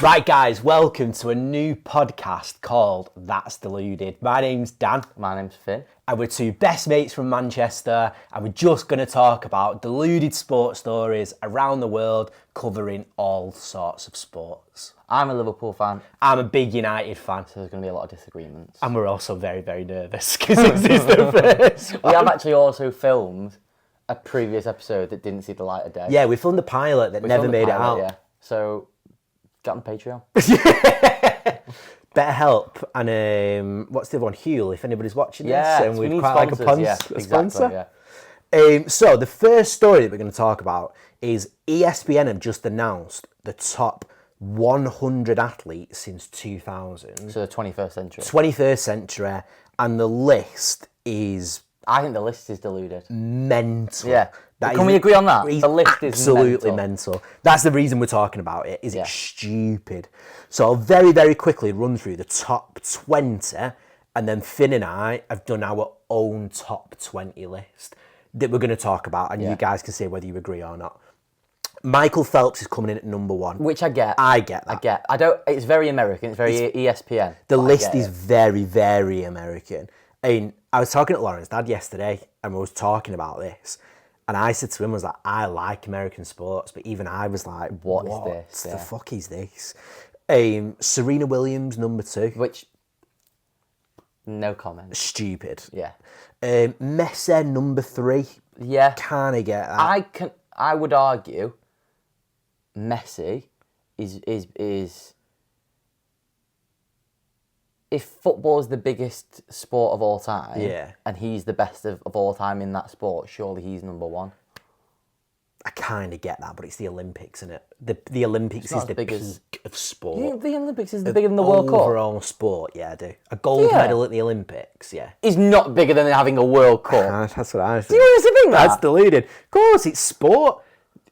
Right, guys, welcome to a new podcast called That's Deluded. My name's Dan. My name's Finn. And we're two best mates from Manchester, and we're just going to talk about deluded sports stories around the world, covering all sorts of sports. I'm a Liverpool fan. I'm a big United fan. So there's going to be a lot of disagreements. And we're also very, very nervous because this is the first one. We have actually also filmed a previous episode that didn't see the light of day. Yeah, we filmed a pilot that never made it out. Yeah. So, get on Patreon. BetterHelp and what's the other one? Huel, if anybody's watching this. And we we'd need quite sponsors. like a Exactly, sponsor. yeah. So the first story that we're going to talk about is ESPN have just announced the top 100 athletes since 2000. So the 21st century. 21st century, and the list is I think the list is deluded. mental. Yeah. That Can is we agree on that? The list is absolutely mental. That's the reason we're talking about it. Is it's stupid. So I'll very, very quickly run through the top 20, and then Finn and I have done our own top 20 list that we're going to talk about, and you guys can say whether you agree or not. Michael Phelps is coming in at number 1. Which I get. I get that. I don't. It's very American. It's very ESPN. The list is very, very American. And I was talking to Lauren's dad yesterday, and we was talking about this. And I said to him, I like American sports, but even I was like, what is this? The fuck is this? Serena Williams, number 2. Which, no comment. Stupid. Yeah. Messi, number 3. Yeah. Can't get that. I would argue Messi is if football is the biggest sport of all time, and he's the best of all time in that sport, surely he's number 1. I kind of get that, but it's the Olympics, isn't it? The Olympics is the peak of sport. You think the Olympics is bigger than the World Cup? Overall sport, yeah, I do. A gold medal at the Olympics, is not bigger than having a World Cup. That's what I think. Do you honestly think that? That's deluded. Of course, it's sport.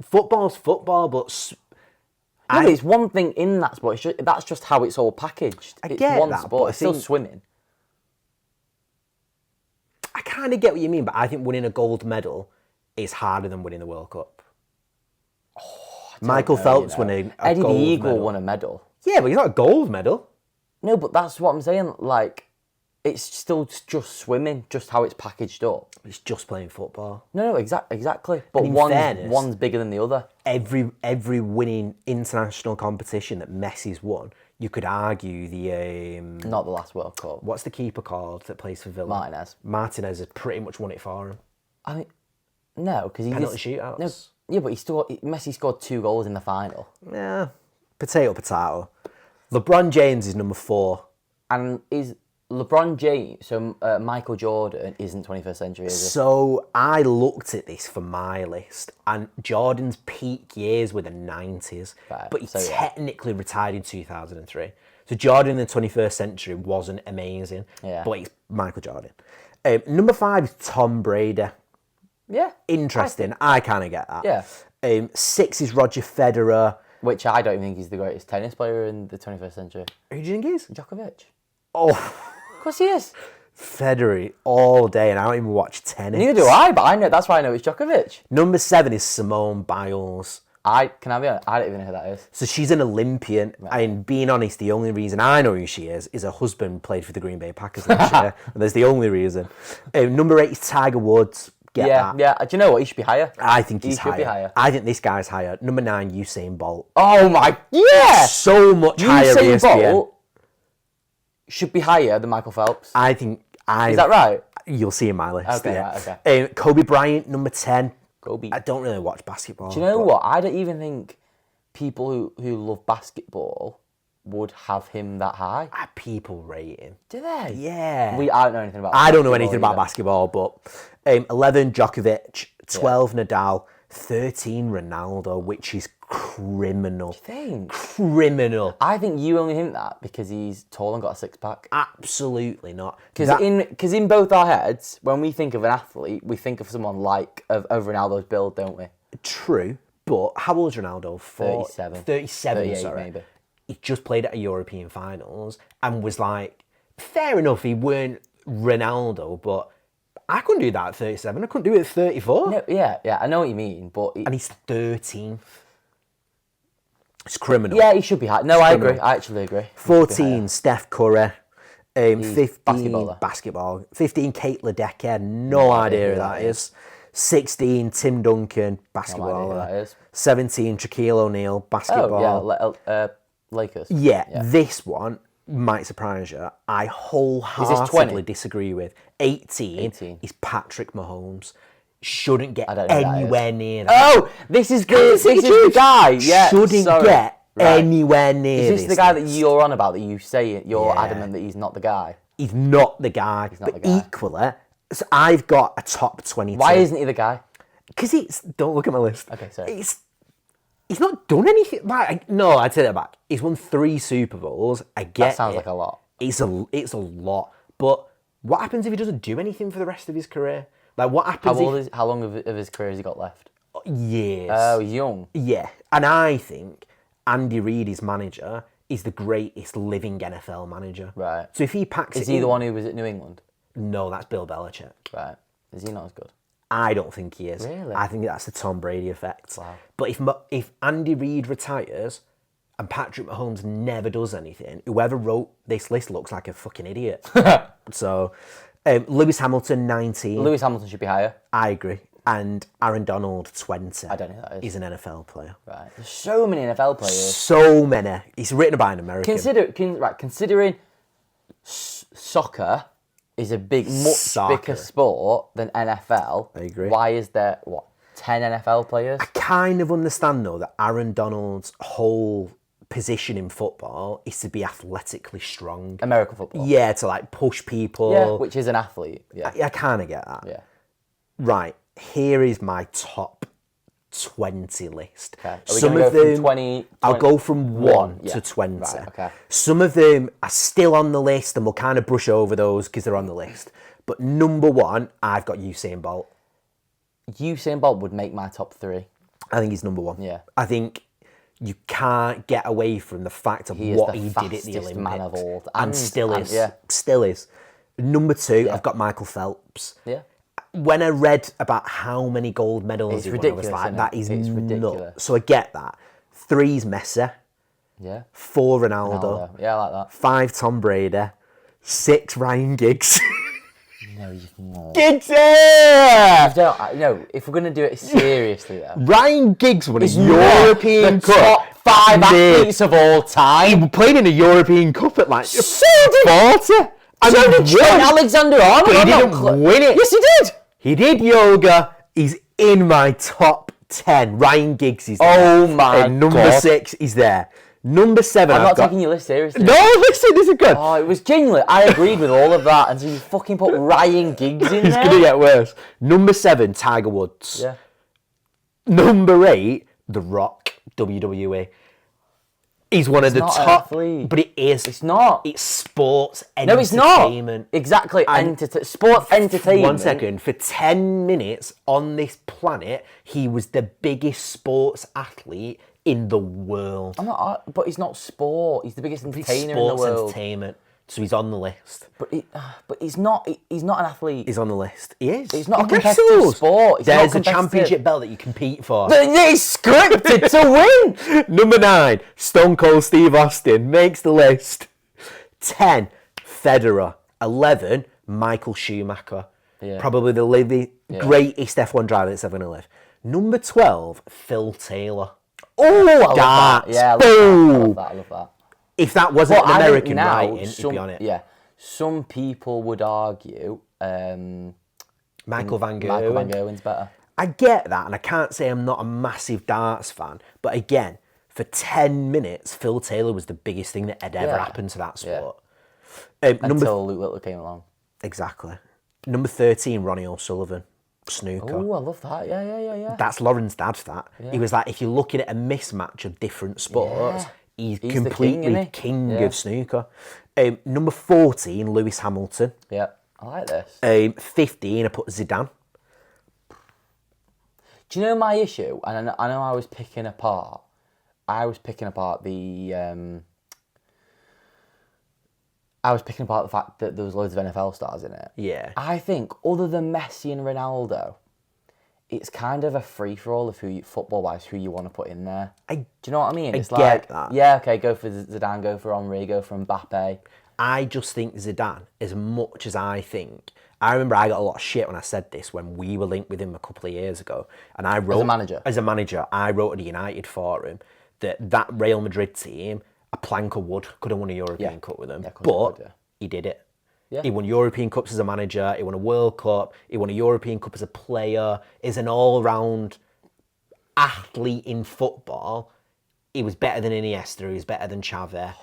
Football's football, but... No, but it's one thing in that sport. That's just how it's all packaged. I it's get one that, sport. but It's still swimming. I kind of get what you mean, but I think winning a gold medal is harder than winning the World Cup. Michael Phelps won a Eddie the gold Eagle medal. won a medal. Yeah, but he's not a gold medal. No, but that's what I'm saying. Like, it's still just swimming, just how it's packaged up. It's just playing football. No, exactly. But fairness, one's bigger than the other. Every winning international competition that Messi's won, you could argue the... Not the last World Cup. What's the keeper called that plays for Villa? Martinez has pretty much won it for him. I mean, no, because he Penalty shootouts. No, yeah, but Messi scored 2 goals in the final. Yeah, potato. LeBron James is number 4. And is LeBron James, so Michael Jordan isn't 21st century, is he? So I looked at this for my list, and Jordan's peak years were the 90s, but he technically retired in 2003. So Jordan in the 21st century wasn't amazing, but he's Michael Jordan. Number 5 is Tom Brady. Yeah. Interesting. I kind of get that. Yeah. 6 is Roger Federer. Which I don't even think he's the greatest tennis player in the 21st century. Who do you think he is? Djokovic. Oh. Of course he is. Federer all day, and I don't even watch tennis. Neither do I, but that's why I know it's Djokovic. Number 7 is Simone Biles. Can I be honest? I don't even know who that is. So she's an Olympian, and being honest, the only reason I know who she is her husband played for the Green Bay Packers last year, and that's the only reason. Number 8 is Tiger Woods. Get that. Yeah. Do you know what? He should be higher. I think he should be higher. I think this guy's higher. Number 9, Usain Bolt. Oh my, yeah! So much higher. Usain Bolt should be higher than Michael Phelps. I think. Is that right? You'll see in my list. Okay, yeah. right, okay. Kobe Bryant, number 10. Kobe. I don't really watch basketball. Do you know what? I don't even think people who love basketball would have him that high. People rate him. Do they? Yeah. I don't know anything about. I don't know anything about basketball, but 11 Djokovic, 12 Nadal, 13 Ronaldo, which is criminal. Do you think? Criminal. I think you only think that because he's tall and got a 6-pack. Absolutely not. Because in both our heads, when we think of an athlete, we think of someone like of Ronaldo's build, don't we? True, but how old is Ronaldo? 37. 37, sorry. Maybe. He just played at a European finals and was like, fair enough, he weren't Ronaldo, but I couldn't do that at 37. I couldn't do it at 34. No, yeah, I know what you mean, but... And he's 13th. It's criminal. Yeah, he should be high. No, I agree. I actually agree. 14, Steph Curry. 15, basketball. basketball. 15, Kate Ledecker. No idea who that is. 16, Tim Duncan. Basketball. No idea who that is. 17, Shaquille O'Neal. Basketball. Oh, yeah. Lakers. Yeah, this one might surprise you. I wholeheartedly 20? disagree with. 18 is Patrick Mahomes. Shouldn't get anywhere near that. Oh, this is the guy. Yeah, shouldn't get anywhere near this. Is this the guy that you're on about? That you say you're adamant that he's not the guy. He's not the guy. He's not but the guy. Equally, so I've got a top 22. Why isn't he the guy? Because don't look at my list. Okay, sorry. He's not done anything. No, I'd say that back. He's won 3 Super Bowls. I get That sounds like a lot. It's a lot. But what happens if he doesn't do anything for the rest of his career? Like, what happens How long of his career has he got left? Years. Oh, young. Yeah. And I think Andy Reid, his manager, is the greatest living NFL manager. Right. So if he packs Is he the one who was at New England? No, that's Bill Belichick. Right. Is he not as good? I don't think he is. Really? I think that's the Tom Brady effect. Wow. But if Andy Reid retires and Patrick Mahomes never does anything, whoever wrote this list looks like a fucking idiot. So, Lewis Hamilton, 19. Lewis Hamilton should be higher. I agree. And Aaron Donald, 20. I don't know who that is. He's an NFL player. Right. There's so many NFL players. So many. He's written by an American. Considering soccer is a much bigger sport than NFL. I agree. Why is there 10 NFL players? I kind of understand though that Aaron Donald's whole position in football is to be athletically strong. American football. Yeah, to like push people. Yeah, which is an athlete. Yeah. I kind of get that. Yeah. Right, here is my top 20 list. Okay. Some of them, 20, I'll go from 1 yeah. to 20. Right, okay. Some of them are still on the list and we'll kind of brush over those because they're on the list. But number 1, I've got Usain Bolt. Usain Bolt would make my top 3. I think he's number 1. Yeah. I think you can't get away from the fact of what he did at the Olympics. Man of all. And still is. Yeah. Still is. Number 2, I've got Michael Phelps. Yeah. When I read about how many gold medals he won, I was like, that is nuts. So I get that. 3's Messi. Yeah. 4 Ronaldo. Yeah, I like that. 5 Tom Brady. 6 Ryan Giggs. No, you've not. Giggs! No, if we're going to do it seriously though. Ryan Giggs won a European Cup. Top 5 athletes of all time. He played in a European Cup at like 40. So did Trent Alexander-Arnold. But he didn't win it. Yes, he did. He did yoga. He's in my top 10. Ryan Giggs is there. Oh my and number 6 is there. Number 7, I'm not taking your list seriously. No, listen, this is good. Oh, it was genuinely. I agreed with all of that, and so you fucking put Ryan Giggs in It's there. going to get worse. Number 7, Tiger Woods. Yeah. Number 8, The Rock, WWE. He's one of the not an top, athlete. but it is. It's not. It's sports No, it's not. entertainment. Exactly. Sports entertainment. 1 second. For 10 minutes on this planet, he was the biggest sports athlete in the world. But he's not sport. He's the biggest entertainer in the Sports world. entertainment. So he's on the list. But he's not. He's not an athlete. He's on the list. He is. It's not a He competitive wrestles. sport. It's not There's a competitive. championship belt that you compete for. It's scripted to win. Number 9, Stone Cold Steve Austin makes the list. 10, Federer. 11, Michael Schumacher. Yeah. Probably the greatest F1 driver that's ever going to live. Number 12, Phil Taylor. Oh, I love Darts. that. Yeah, I love that. I love that. If that wasn't an I think American now, writing, it'd be on it. Yeah. Some people would argue Michael Van Gerwen. Michael Van Gerwen's better. I get that, and I can't say I'm not a massive darts fan, but again, for 10 minutes, Phil Taylor was the biggest thing that had ever happened to that sport. Until Luke Littler came along. Exactly. Number 13, Ronnie O'Sullivan. Snooker. Oh, I love that. Yeah. That's Lauren's dad, that. He was like, if you're looking at a mismatch of different sports, he's completely the king, of snooker. Number 14, Lewis Hamilton. Yeah, I like this. 15, I put Zidane. Do you know my issue? And I know I was picking apart the... I was picking apart the fact that there was loads of NFL stars in it. Yeah. I think, other than Messi and Ronaldo, it's kind of a free-for-all of football-wise, who you want to put in there. Do you know what I mean? It's get that. Yeah, okay, go for Zidane, go for Henry, go for Mbappe. I just think Zidane, as much as I remember I got a lot of shit when I said this when we were linked with him a couple of years ago. And I wrote... As a manager, I wrote at the United forum that Real Madrid team, a plank of wood, could have won a European Cup with them. But he did it. Yeah. He won European Cups as a manager, he won a World Cup, he won a European Cup as a player, is an all-round athlete in football. He was better than Iniesta, he was better than Xavi.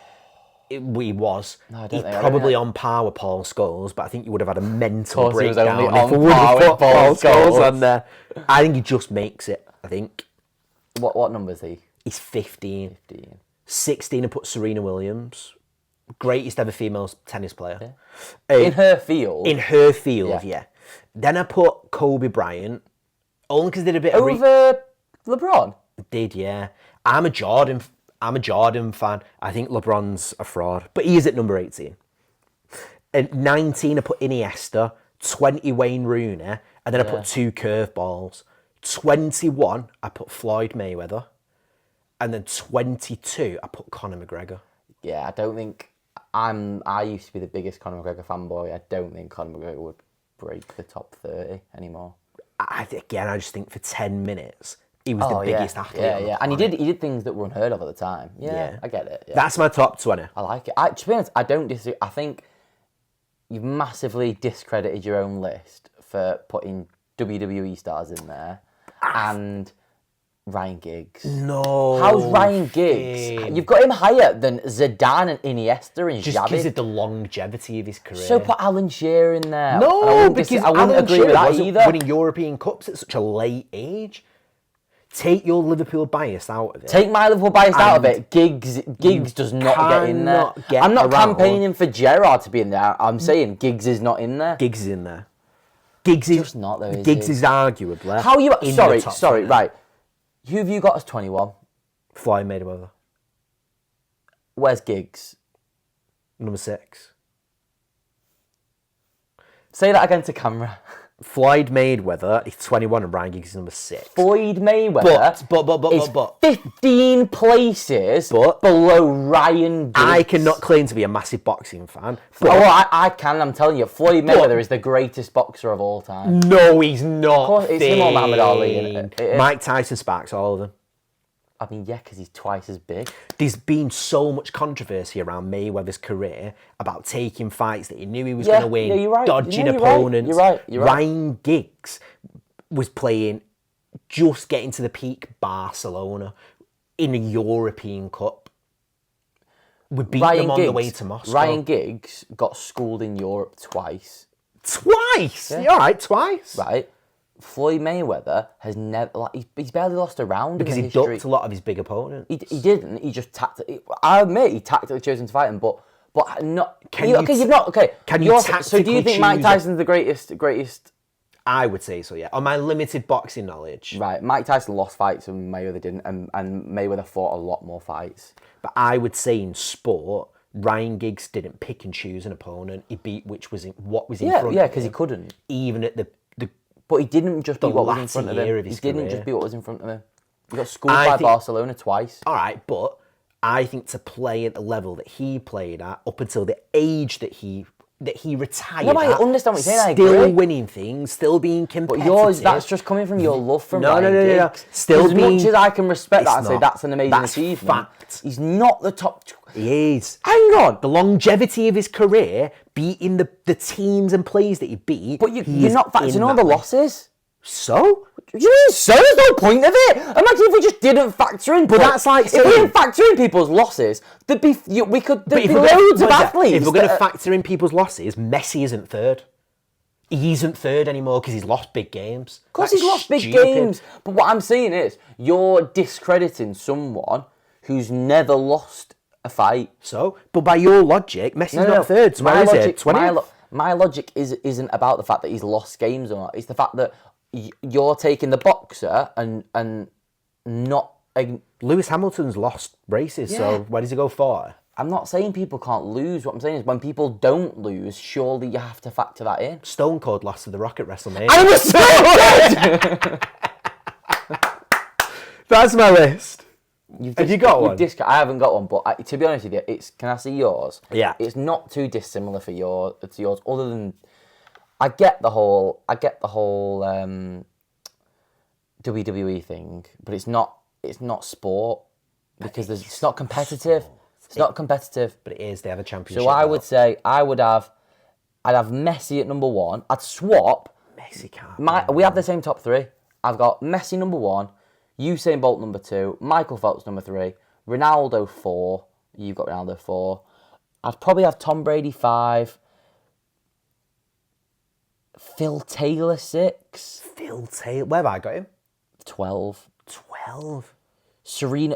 He was. No, he's probably on par with Paul Scholes, but I think you would have had a mental breakdown if we would have put Paul Scholes on there. I think he just makes it, I think. What number is he? He's 15. 16, I put Serena Williams. Greatest ever female tennis player. Yeah. In her field? In her field, yeah. Then I put Kobe Bryant, only because they did a bit of... Over LeBron? Did, yeah. I'm a Jordan fan. I think LeBron's a fraud, but he is at number 18. At 19, I put Iniesta. 20, Wayne Rooney. And then I put 2 curveballs. 21, I put Floyd Mayweather. And then 22, I put Conor McGregor. Yeah, I don't think... I used to be the biggest Conor McGregor fanboy. I don't think Conor McGregor would break the top 30 anymore. I just think for 10 minutes, he was the biggest athlete. Yeah. And he did things that were unheard of at the time. Yeah. I get it. Yeah. That's my top 20. I like it. To be honest, I don't disagree. I think you've massively discredited your own list for putting WWE stars in there and Ryan Giggs. No. How's Ryan Giggs? You've got him higher than Zidane and Iniesta and Xavi. Just because of the longevity of his career. So put Alan Shearer in there. No, because I wouldn't agree with that either. Winning European Cups at such a late age. Take your Liverpool bias out of it. Take my Liverpool bias out of it. Giggs does not get in there. I'm not campaigning for Gerrard to be in there. I'm saying Giggs is not in there. Giggs is in there. Giggs is not though. Giggs is arguably. How you? Sorry. Right. Who have you got as 21? Floyd Mayweather. Where's Giggs? Number 6. Say that again to camera. Floyd Mayweather is 21 and Ryan Giggs is number 6. Floyd Mayweather is 15 places below Ryan Giggs. I cannot claim to be a massive boxing fan. I can, I'm telling you. Floyd Mayweather is the greatest boxer of all time. No, he's not. Of course, it's him or Muhammad Ali. Mike Tyson sparks all of them. I mean, yeah, because he's twice as big. There's been so much controversy around Mayweather's career about taking fights that he knew he was going to win, dodging opponents. You're right. Ryan Giggs was playing, just getting to the peak Barcelona in a European Cup. We beat them on the way to Moscow. Ryan Giggs got schooled in Europe twice. Twice? Yeah. You're right, twice. Right. Floyd Mayweather has never... he's barely lost a round because he ducked a lot of his big opponents. He didn't. He just tactically... I admit he tactically chose to fight him, but not... Can you so do you think Mike Tyson's the greatest... I would say so, yeah. On my limited boxing knowledge. Right. Mike Tyson lost fights and Mayweather didn't, and Mayweather fought a lot more fights. But I would say in sport, Ryan Giggs didn't pick and choose an opponent. He beat what was in front of him. Yeah, because he couldn't. Even at the But he didn't just beat what was in front of him. He didn't just beat what was in front of him. He got schooled by Barcelona twice. All right, but I think to play at the level that he played at, up until the age that he retired I understand what you're saying. Still winning things, still being competitive. But that's just coming from your love for Ryan Giggs. Still being... As much as I can respect that and say that's an amazing achievement, he's not the top... He is. Hang on. The longevity of his career, beating the teams and players that he beat... But you're not factoring all the losses. So? So there's no point of it. Imagine if we just didn't factor in. But that's like saying... If we didn't factor in people's losses, there'd be loads of athletes. If we're going to factor in people's losses, Messi isn't third. He isn't third anymore because he's lost big games. Of course he's lost big games. But what I'm saying is, you're discrediting someone who's never lost a fight. So? But by your logic, Messi's not third. So where is it? 20th? My logic isn't about the fact that he's lost games or not. It's the fact that you're taking the boxer and not... Lewis Hamilton's lost races, so where does he go for? I'm not saying people can't lose. What I'm saying is when people don't lose, surely you have to factor that in. Stone Cold lost to The Rock at WrestleMania. I was so good! That's my list. Have you got one? I haven't got one, but to be honest with you, can I see yours? Yeah. It's not too dissimilar to yours. Other than I get the whole WWE thing, but it's not sport because it's not competitive. It's not competitive. But it is. They have a championship. So I would say I'd have Messi at number 1. I'd swap. Messi can't. We have the same top 3. I've got Messi number 1, Usain Bolt number 2, Michael Phelps number 3, Ronaldo 4. You've got Ronaldo 4. I'd probably have Tom Brady 5. Phil Taylor 6. Phil Taylor. Where have I got him? 12. 12. Serena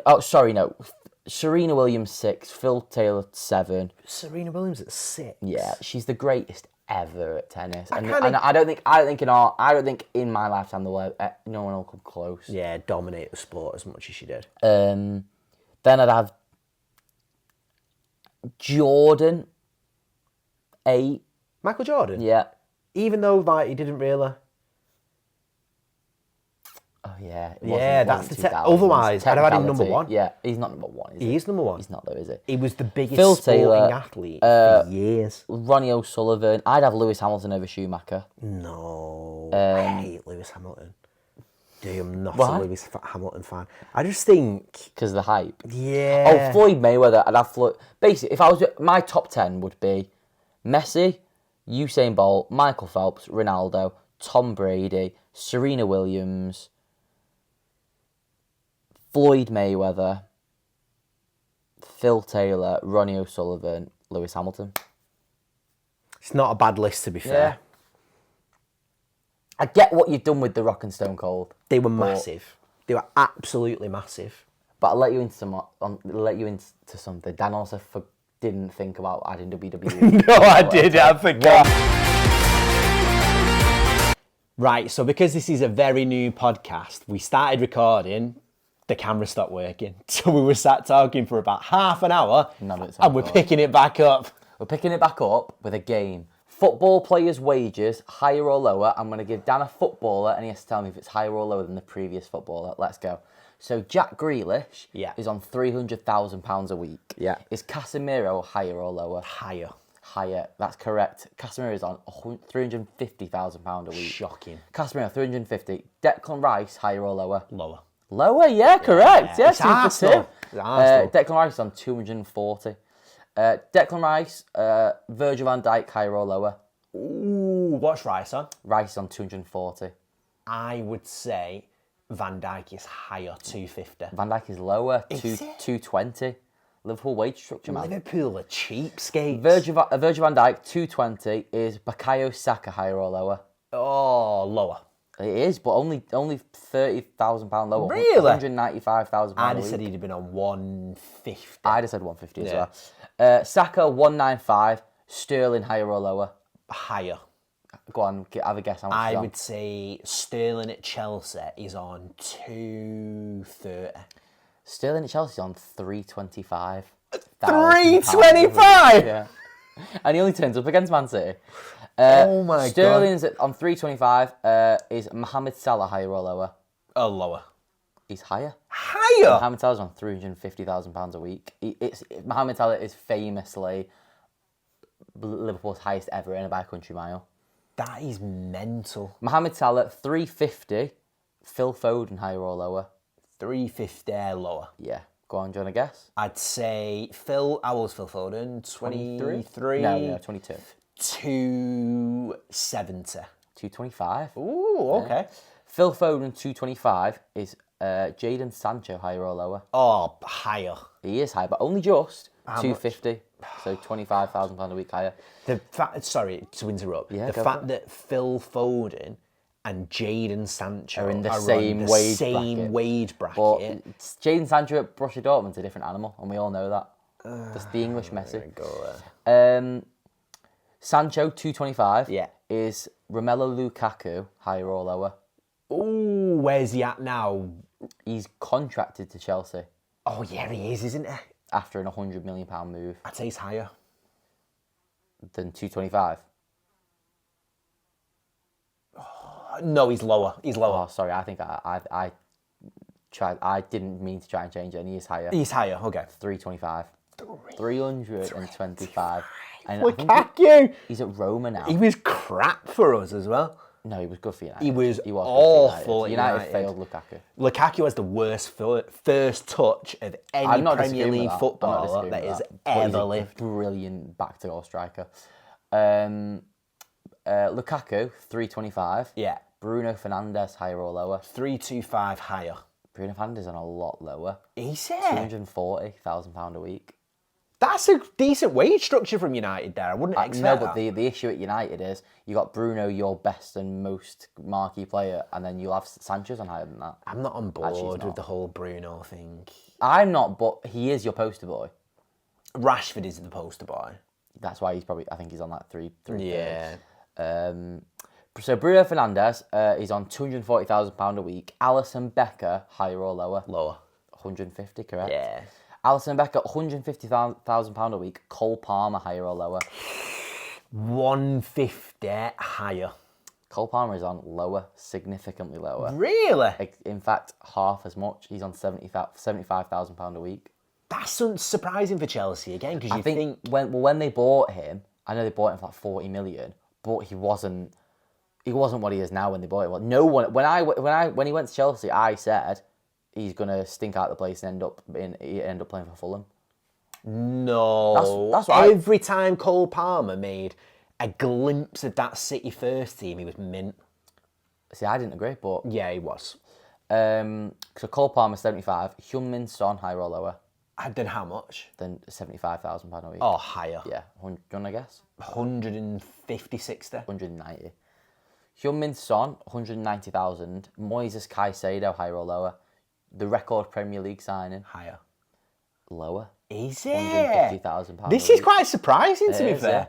Williams 6. Phil Taylor 7. Serena Williams at 6. Yeah, she's the greatest ever at tennis, and I don't think in my lifetime no one will come close. Yeah, dominate the sport as much as she did. Then I'd have Jordan 8. Michael Jordan. Yeah. Even though he didn't really. Oh yeah. That's the otherwise I'd have had him number 1. Yeah, he's not number 1. He is number 1. He's not though, is he? He was the biggest Phil sporting Taylor, athlete for years. Ronnie O'Sullivan. I'd have Lewis Hamilton over Schumacher. No, I hate Lewis Hamilton. Dude, I'm not a Lewis Hamilton fan. I just think because of the hype. Yeah. Oh, Floyd Mayweather. I'd have Floyd. Basically, if I was my top 10 would be Messi, Usain Bolt, Michael Phelps, Ronaldo, Tom Brady, Serena Williams, Floyd Mayweather, Phil Taylor, Ronnie O'Sullivan, Lewis Hamilton. It's not a bad list, to be fair. Yeah. I get what you've done with The Rock and Stone Cold. They were massive. They were absolutely massive. But I'll let you into something. Dan also didn't think about adding WWE. No, I did. I forgot. Right, so because this is a very new podcast, we started recording, the camera stopped working. So we were sat talking for about half an hour, and we're picking it back up. We're picking it back up with a game. Football players' wages, higher or lower. I'm going to give Dan a footballer, and he has to tell me if it's higher or lower than the previous footballer. Let's go. So Jack Grealish is on £300,000 a week. Yeah. Is Casemiro higher or lower? Higher. Higher. That's correct. Casemiro is on £350,000 a week. Shocking. Casemiro, 350. Declan Rice, higher or lower? Lower. Lower, yeah, correct. Yeah, it's Arsenal. Declan Rice is on 240. Declan Rice, Virgil van Dijk, higher or lower? Ooh, what's Rice on? Rice is on 240. I would say Van Dijk is higher, 250. Van Dijk is lower, Is it? 220. Liverpool wage structure, man. Liverpool are cheapskates. Virgil van Dijk, 220. Is Bukayo Saka higher or lower? Oh, lower. It is, but only £30,000 lower. Really? £195,000 I'd a have week. said he'd have been on 150. I'd have said 150 as well. Saka, 195. Sterling, higher or lower? Higher. Go on, have a guess how much I he's on. would say Sterling at Chelsea is on 230. Sterling at Chelsea's on 325. 325? Yeah. And he only turns up against Man City. Oh my Sterling's on 325. Is Mohamed Salah higher or lower? Oh, lower. He's higher. Higher? Mohamed Salah's on £350,000 a week. Mohamed Salah is famously Liverpool's highest ever earner by a country mile. That is mental. Mohamed Salah, 350. Phil Foden, higher or lower? 350 lower. Yeah. Go on, do you want to guess? I'd say how old's Phil Foden? 23? No, 22. 270. 225. Ooh, okay. Phil Foden, 225. Is Jadon Sancho higher or lower? Oh, higher. He is high, but only just. 250. So £25,000 a week higher. Sorry to interrupt. Yeah, the go fact for it. that Phil Foden and Jadon Sancho Are in the on same wage bracket. But Jadon Sancho at Borussia Dortmund's a different animal, and we all know that. That's the English Messi. Sancho, 225. Yeah. Is Romelu Lukaku higher or lower? Ooh, where's he at now? He's contracted to Chelsea Oh, yeah, he is, isn't he? after an £100 million move I'd say he's higher. than 225. No, he's lower. He's lower. Oh, sorry, I think I I didn't mean to try and change it, and he is higher. He's higher, okay. 325. 325. And Lukaku! He's at Roma now. He was crap for us as well. No, he was good for United. He was good awful for at United. United. Failed Lukaku. Lukaku has the worst first touch of any Premier League footballer that is ever lived. Brilliant back-to-goal striker. Lukaku, 325. Yeah. Bruno Fernandes, higher or lower? 325 higher. Bruno Fernandes on a lot lower. Is it? £240,000 a week. That's a decent wage structure from United there. I wouldn't expect No, that. but the issue at United is you got Bruno, your best and most marquee player, and then you'll have Sanchez on higher than that. I'm not on board with the whole Bruno thing. I'm not, but he is your poster boy. Rashford is the poster boy. That's why I think he's on that three. Yeah. So Bruno Fernandes is on £240,000 a week. Alisson Becker, higher or lower? Lower. 150, correct? Yeah. Alisson Becker, £150,000 a week. Cole Palmer, higher or lower? 150 higher. Cole Palmer is on lower, significantly lower. Really? In fact, half as much. He's on £75,000 a week. That's surprising for Chelsea again, because you think when they bought him, I know they bought him for like 40 million, but he wasn't what he is now when they bought him. Well, no one when he went to Chelsea, I said he's gonna stink out the place and end up playing for Fulham. No, that's right. Every time Cole Palmer made a glimpse of that City first team, he was mint. See, I didn't agree, but Yeah, he was. so Cole Palmer 75, Heung-min Son higher or lower And then how much? than £75,000 a week. Oh, higher. Yeah, 100, I guess. 150, 60. 190. Heung-min Son 190,000. Moises Caicedo higher or lower. The record Premier League signing Higher. lower. Is it? £150,000. This is quite surprising, to be fair. Yeah.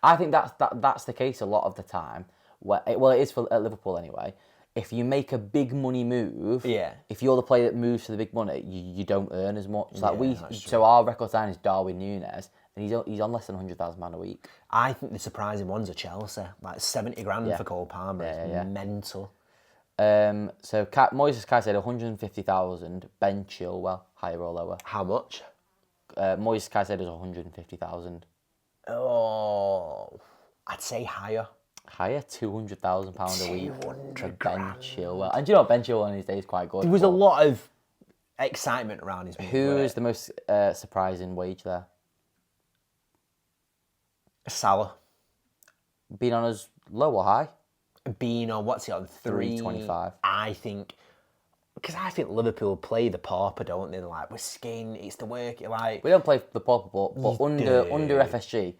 I think that's the case a lot of the time. It is at Liverpool anyway. If you make a big money move, if you're the player that moves for the big money, you don't earn as much. So our record signing is Darwin Núñez, and he's on less than £100,000 a week. I think the surprising ones are Chelsea. Like 70 grand for Cole Palmer is mental. So Moises Caicedo 150,000. Ben Chilwell higher or lower? How much? Moises Caicedo is 150,000. Oh, I'd say higher. Higher, £200,000 a week for Ben Chilwell. And do you know what? Ben Chilwell in his day is quite good. There was a lot of excitement around his move. Who is the most surprising wage there? Salah. Been on as low or high? Being on, what's he on? 325. I think, because I think Liverpool play the pauper, don't they? Like, we're skin, it's the work, like... We don't play the pauper, but under FSG,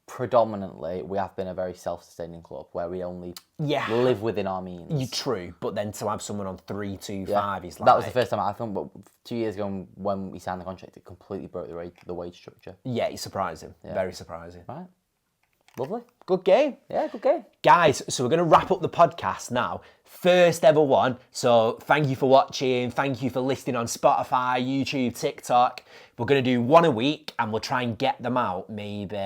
predominantly, we have been a very self-sustaining club where we only live within our means. You're true, but then to have someone on 325 is like... That was the first time, I think, but 2 years ago when we signed the contract, it completely broke the wage structure. Yeah, it's surprising. Yeah. Very surprising. Right. Lovely. Good game. Yeah, good game. Guys, so we're going to wrap up the podcast now. First ever one. So thank you for watching. Thank you for listening on Spotify, YouTube, TikTok. We're going to do one a week and we'll try and get them out maybe...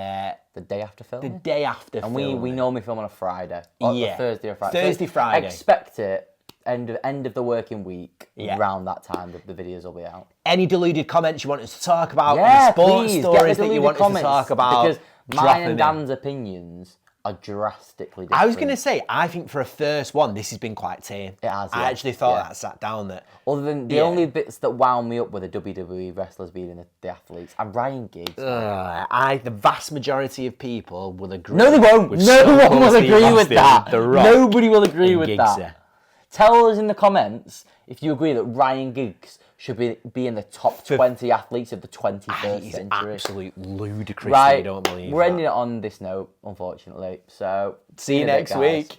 The day after filming? The day after and filming. we normally film on a Friday. Or a Thursday or Friday. Thursday, Friday. Expect it end of the working week. Around that time, the videos will be out. Any deluded comments you want us to talk about? Yeah, sports please, stories that you want us to talk about? Because mine and Dan's opinions are drastically different. I was going to say, I think for a first one, this has been quite tame. It has, I actually thought that sat down that... Other than the only bits that wound me up were the WWE wrestlers beating the athletes. And Ryan Giggs. The vast majority of people will agree. No, they won't. No one will agree with that. Nobody will agree with that. Tell us in the comments if you agree that Ryan Giggs should be in the top 20 athletes of the 21st century. Absolute ludicrous. Right, I don't believe we're ending it on this note, unfortunately. So see you next week.